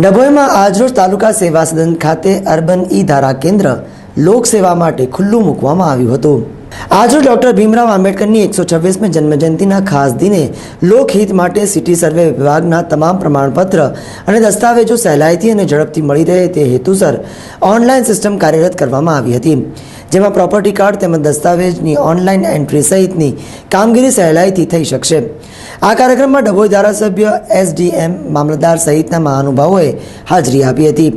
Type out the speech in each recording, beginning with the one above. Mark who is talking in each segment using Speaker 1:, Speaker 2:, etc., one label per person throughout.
Speaker 1: ડભોઈમાં આજરોજ તાલુકા સેવા સદન ખાતે અર્બન ઈ ધારા કેન્દ્ર લોકસેવા માટે ખુલ્લું મૂકવામાં આવ્યું હતું। આજરોજ ડોક્ટર ભીમરાવ આંબેડકરની 126મી જન્મજયંતિના ખાસ દિને લોકહિત માટે સિટી સર્વે વિભાગના તમામ પ્રમાણપત્ર અને દસ્તાવેજો સહેલાઈથી અને ઝડપથી મળી રહે તે હેતુસર ઓનલાઈન સિસ્ટમ કાર્યરત કરવામાં આવી હતી, જેમાં પ્રોપર્ટી કાર્ડ તેમજ દસ્તાવેજની ઓનલાઈન એન્ટ્રી સહિતની કામગીરી સહેલાઈથી થઈ શકશે। આ કાર્યક્રમમાં ડભોઈ ધારાસભ્ય એસડીએમ મામલતદાર સહિતના મહાનુભાવોએ હાજરી આપી હતી,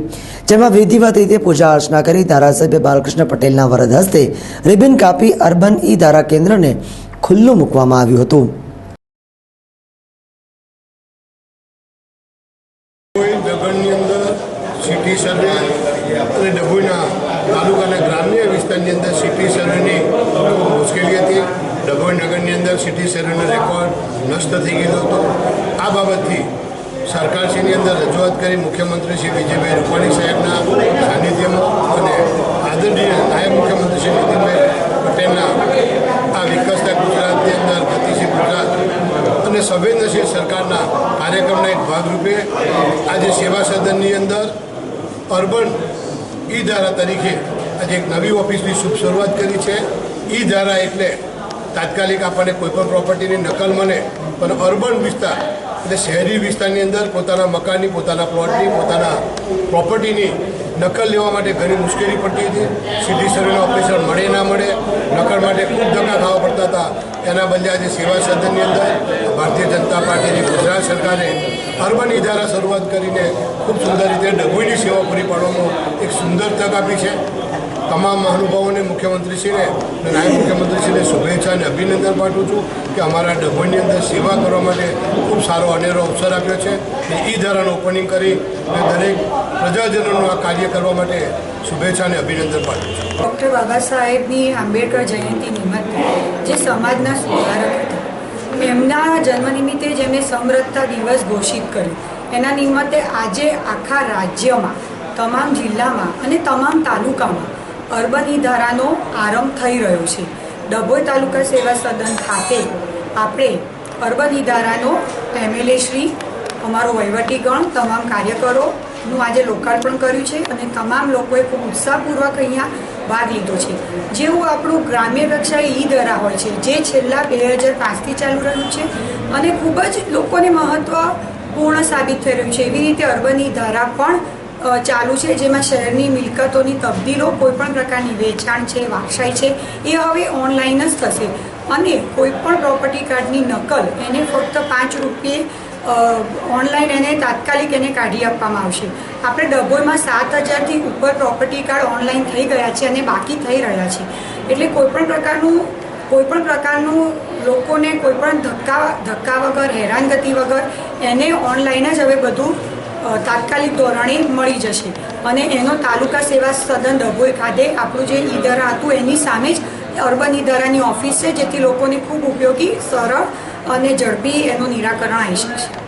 Speaker 1: જેમાં વિધિવત રીતે પૂજા અર્ચના કરી ધારાસભ્ય બાલકૃષ્ણ પટેલના વરદ હસ્તે રિબન કાપી અર્બન ઈ ધારા કેન્દ્રને ખુલ્લું મૂકવામાં આવ્યું હતું।
Speaker 2: सिटी सर्वे અને ડભોઈના તાલુકાના ગ્રામ્ય વિસ્તારની અંદર સિટી સર્વેની મુશ્કેલી હતી। ડભોઈ નગરની અંદર સિટી સર્વેનો રેકોર્ડ નષ્ટ થઈ ગયો હતો। આ બાબતથી સરકારશ્રીની અંદર રજૂઆત કરી મુખ્યમંત્રી શ્રી વિજયભાઈ રૂપાણી સાહેબના સાનિધ્યમાં અને આદરણીય નાયબ મુખ્યમંત્રી શ્રી નીતિનભાઈ પટેલના આ વિકસતા ગુજરાતની અંદર ગતિશીલ ગુજરાત અને સંવેદનશીલ સરકારના કાર્યક્રમના એક ભાગરૂપે આજે સેવા સદનની અંદર અર્બન ઈ ધારા તરીકે આજે એક નવી ઓફિસની શુભ શરૂઆત કરી છે। ઈ ધારા એટલે તાત્કાલિક આપણને કોઈપણ પ્રોપર્ટીની નકલ મળે, પણ અર્બન વિસ્તાર એટલે શહેરી વિસ્તારની અંદર પોતાના મકાનની, પોતાના પ્લોટની, પોતાના પ્રોપર્ટીની નકલ લેવા માટે ઘણી મુશ્કેલી પડતી હતી। સિટી સર્વેના ઓફિસર મળે ના મળે, નકલ માટે ખૂબ ધક્કા ખાવા પડતા હતા। એના બદલે આજે સેવા સદનની અંદર ભારતીય જનતા પાર્ટીની ગુજરાત સરકારે અર્બન ઈ ધારા શરૂઆત કરીને ખૂબ સુંદર રીતે ડભોઈની સેવા પૂરી પાડવામાં એક સુંદર તક આપી છે। તમામ મહાનુભાવોને, મુખ્યમંત્રીશ્રીને અને નાયબ મુખ્યમંત્રીશ્રીને શુભેચ્છા અને અભિનંદન પાઠવું છું કે અમારા ડભોઈની અંદર સેવા કરવા માટે ખૂબ સારો અનેરો અવસર આપ્યો છે। અને ઈ ધારાનું ઓપનિંગ કરી અને દરેક પ્રજાજનોનું આ કાર્ય કરવા માટે શુભેચ્છા અને અભિનંદન પાઠવું છું।
Speaker 3: ડૉક્ટર બાબા સાહેબની આંબેડકર જયંતિ નિમિત્તે જે સમાજના સુધારક હતા, એમના જન્મ નિમિત્તે જેમણે સમરસતા દિવસ ઘોષિત કર્યો, એના નિમિત્તે આજે આખા રાજ્યમાં, તમામ જિલ્લામાં અને તમામ તાલુકામાં અર્બન ઈ ધારાનો આરંભ થઈ રહ્યો છે। ડભોઈ તાલુકા સેવા સદન ખાતે આપણે અર્બન ઈ ધારાનો એમએલએ શ્રી, અમારો વહીવટીગણ, તમામ કાર્યકરોનું આજે લોકાર્પણ કર્યું છે અને તમામ લોકોએ ખૂબ ઉત્સાહપૂર્વક અહીંયા ભાગ લીધો છે। જેવું આપણું ગ્રામ્ય કક્ષાએ ઈ ધારા હોય છે, જે છેલ્લા 2005થી ચાલુ રહ્યું છે અને ખૂબ જ લોકોને મહત્વપૂર્ણ સાબિત થઈ રહ્યું છે, એવી રીતે અર્બન ઈ ધારા પણ ચાલુ છે, જેમાં શહેરની મિલકતોની તબદીલો, કોઈપણ પ્રકારની વેચાણ છે, વારસાઈ છે, એ હવે ઓનલાઈન જ થશે અને કોઈપણ પ્રોપર્ટી કાર્ડની નકલ એને ફક્ત 5 રૂપિયે ઓનલાઈન એને તાત્કાલિક એને કાઢી આપવામાં આવશે। આપણે ડભોઈમાં 7000થી ઉપર પ્રોપર્ટી કાર્ડ ઓનલાઈન થઈ ગયા છે અને બાકી થઈ રહ્યા છે, એટલે કોઈપણ પ્રકારનું લોકોને કોઈપણ ધક્કા વગર, હેરાનગતિ વગર એને ઓનલાઈન જ હવે બધું તાત્કાલિક ધોરણે મળી જશે અને એનો તાલુકા સેવા સદન ડભોઈ ખાતે આપણું જે ઈ ધારા હતું એની સામે જ અર્બન ઈ ધારાની ઓફિસ છે, જેથી લોકોને ખૂબ ઉપયોગી, સરળ અને ઝડપી એનું નિરાકરણ આવી શકશે।